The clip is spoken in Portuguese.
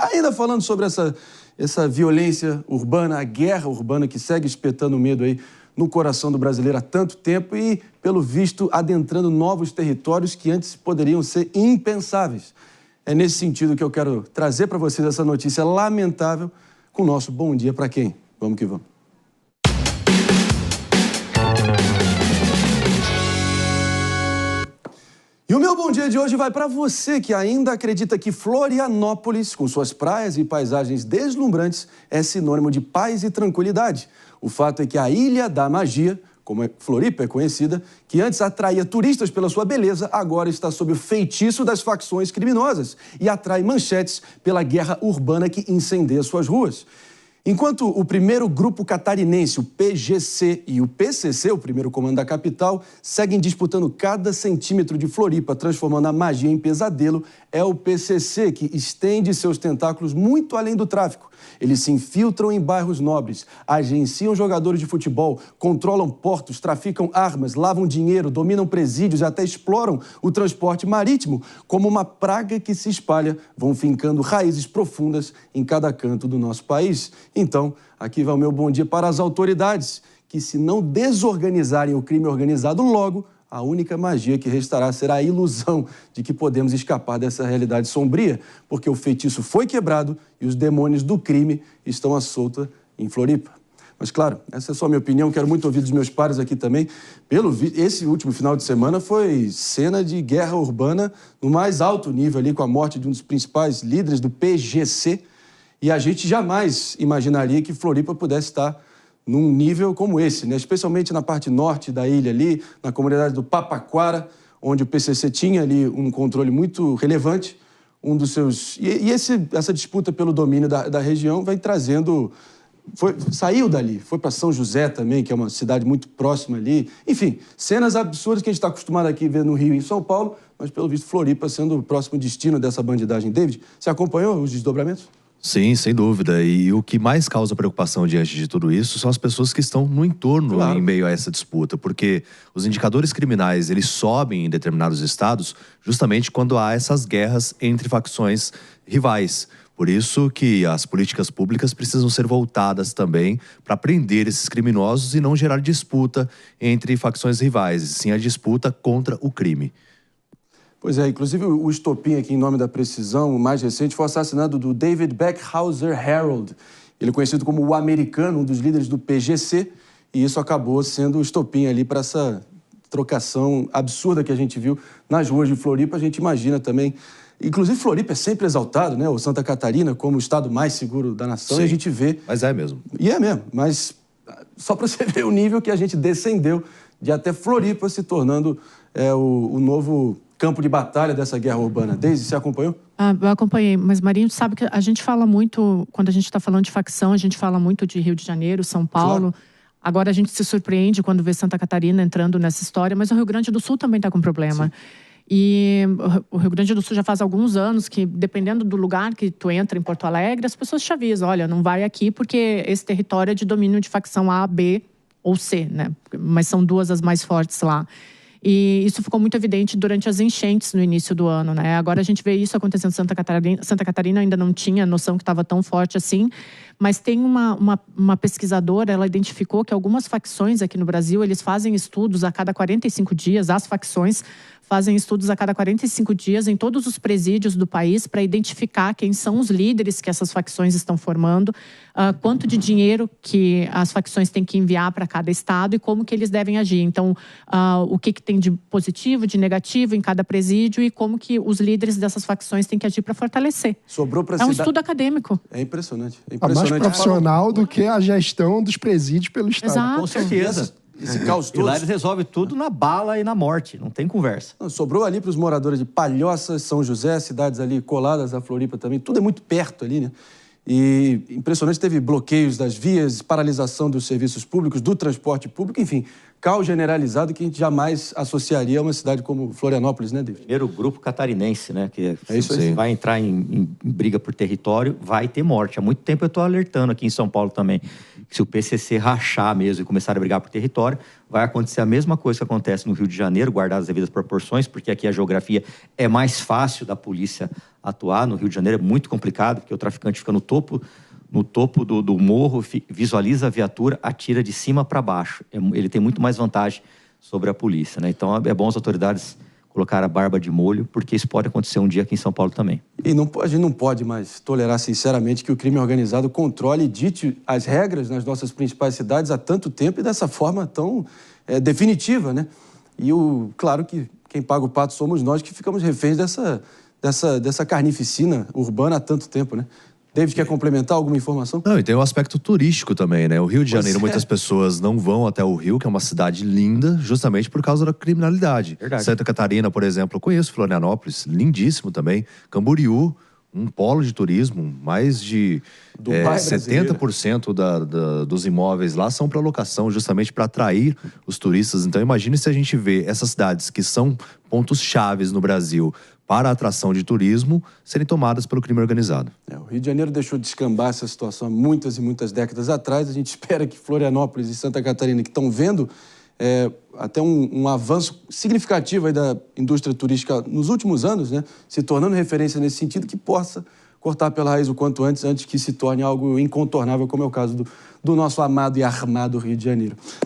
ainda falando sobre essa violência urbana, a guerra urbana que segue espetando medo aí no coração do brasileiro há tanto tempo e, pelo visto, adentrando novos territórios que antes poderiam ser impensáveis. É nesse sentido que eu quero trazer para vocês essa notícia lamentável com o nosso bom dia para quem? Vamos que vamos. E o meu bom dia de hoje vai para você que ainda acredita que Florianópolis, com suas praias e paisagens deslumbrantes, é sinônimo de paz e tranquilidade. O fato é que a Ilha da Magia, como Floripa é conhecida, que antes atraía turistas pela sua beleza, agora está sob o feitiço das facções criminosas e atrai manchetes pela guerra urbana que incendeia suas ruas. Enquanto o primeiro grupo catarinense, o PGC, e o PCC, o primeiro comando da capital, seguem disputando cada centímetro de Floripa, transformando a magia em pesadelo, é o PCC que estende seus tentáculos muito além do tráfico. Eles se infiltram em bairros nobres, agenciam jogadores de futebol, controlam portos, traficam armas, lavam dinheiro, dominam presídios e até exploram o transporte marítimo. Como uma praga que se espalha, vão fincando raízes profundas em cada canto do nosso país. Então, aqui vai o meu bom dia para as autoridades, que se não desorganizarem o crime organizado logo, a única magia que restará será a ilusão de que podemos escapar dessa realidade sombria, porque o feitiço foi quebrado e os demônios do crime estão à solta em Floripa. Mas, claro, essa é só a minha opinião, quero muito ouvir dos meus pares aqui também. Esse último final de semana foi cena de guerra urbana no mais alto nível ali, com a morte de um dos principais líderes do PGC, e a gente jamais imaginaria que Floripa pudesse estar num nível como esse, né? Especialmente na parte norte da ilha ali, na comunidade do Papaquara, onde o PCC tinha ali um controle muito relevante, um dos seus... essa disputa pelo domínio da região vai trazendo... saiu dali, foi para São José também, que é uma cidade muito próxima ali. Enfim, cenas absurdas que a gente está acostumado aqui a ver no Rio e em São Paulo, mas pelo visto Floripa sendo o próximo destino dessa bandidagem. David, você acompanhou os desdobramentos? Sim, sem dúvida. E o que mais causa preocupação diante de tudo isso são as pessoas que estão no entorno, claro, em meio a essa disputa. Porque os indicadores criminais, eles sobem em determinados estados justamente quando há essas guerras entre facções rivais. Por isso que as políticas públicas precisam ser voltadas também para prender esses criminosos e não gerar disputa entre facções rivais, e sim a disputa contra o crime. Pois é, inclusive o estopim aqui, em nome da precisão, o mais recente, foi o assassinato do David Beckhauser Harold. Ele é conhecido como o americano, um dos líderes do PGC, e isso acabou sendo o estopim ali para essa trocação absurda que a gente viu nas ruas de Floripa. A gente imagina também... Inclusive, Floripa é sempre exaltado, né? O Santa Catarina como o estado mais seguro da nação. Sim, e a gente vê... Mas é mesmo. E é mesmo, mas só para você ver o nível que a gente descendeu de até Floripa se tornando o novo campo de batalha dessa guerra urbana. Deise, você acompanhou? Eu acompanhei, mas Marinho, sabe que a gente fala muito, quando a gente está falando de facção, a gente fala muito de Rio de Janeiro, São Paulo. Claro. Agora a gente se surpreende quando vê Santa Catarina entrando nessa história, mas o Rio Grande do Sul também está com problema. Sim. E o Rio Grande do Sul já faz alguns anos que, dependendo do lugar que tu entra em Porto Alegre, as pessoas te avisam, olha, não vai aqui porque esse território é de domínio de facção A, B ou C, né? Mas são duas as mais fortes lá. E isso ficou muito evidente durante as enchentes no início do ano, né? Agora a gente vê isso acontecendo em Santa Catarina. Santa Catarina ainda não tinha noção que estava tão forte assim, mas tem uma pesquisadora, ela identificou que algumas facções aqui no Brasil, eles fazem estudos a cada 45 dias, as facções fazem estudos a cada 45 dias em todos os presídios do país para identificar quem são os líderes que essas facções estão formando, quanto de dinheiro que as facções têm que enviar para cada estado e como que eles devem agir. Então, o que tem de positivo, de negativo em cada presídio e como que os líderes dessas facções têm que agir para fortalecer. Sobrou para um estudo acadêmico. É impressionante. É impressionante. Mais profissional do que a gestão dos presídios pelo estado. Exato. Com certeza. Esse caos todo. E lá eles resolvem tudo na bala e na morte, não tem conversa. Sobrou ali para os moradores de Palhoça, São José, cidades ali coladas à Floripa também, tudo é muito perto ali, né? E impressionante, teve bloqueios das vias, paralisação dos serviços públicos, do transporte público, enfim, caos generalizado que a gente jamais associaria a uma cidade como Florianópolis, né, David? Primeiro grupo catarinense, né, que isso aí. Vai entrar em briga por território, vai ter morte. Há muito tempo eu estou alertando aqui em São Paulo também, Se o PCC rachar mesmo e começar a brigar por território, vai acontecer a mesma coisa que acontece no Rio de Janeiro, guardar as devidas proporções, porque aqui a geografia é mais fácil da polícia atuar. No Rio de Janeiro é muito complicado, porque o traficante fica no topo do morro, visualiza a viatura, atira de cima para baixo. Ele tem muito mais vantagem sobre a polícia, né? Então é bom as autoridades colocar a barba de molho, porque isso pode acontecer um dia aqui em São Paulo também. E a gente não pode mais tolerar, sinceramente, que o crime organizado controle e dite as regras nas nossas principais cidades há tanto tempo e dessa forma tão definitiva, né? E claro que quem paga o pato somos nós, que ficamos reféns dessa carnificina urbana há tanto tempo, né? David, quer complementar alguma informação? Não, e tem o aspecto turístico também, né? O Rio de Janeiro, muitas pessoas não vão até o Rio, que é uma cidade linda, justamente por causa da criminalidade. Verdade. Santa Catarina, por exemplo, eu conheço Florianópolis, lindíssimo também. Camboriú, um polo de turismo, mais de 70% dos imóveis lá são para locação, justamente para atrair os turistas. Então imagine se a gente vê essas cidades que são pontos chaves no Brasil para a atração de turismo serem tomadas pelo crime organizado. O Rio de Janeiro deixou de descambar essa situação há muitas e muitas décadas atrás. A gente espera que Florianópolis e Santa Catarina, que estão vendo até um avanço significativo aí da indústria turística nos últimos anos, né, se tornando referência nesse sentido, que possa cortar pela raiz o quanto antes que se torne algo incontornável, como é o caso do nosso amado e armado Rio de Janeiro.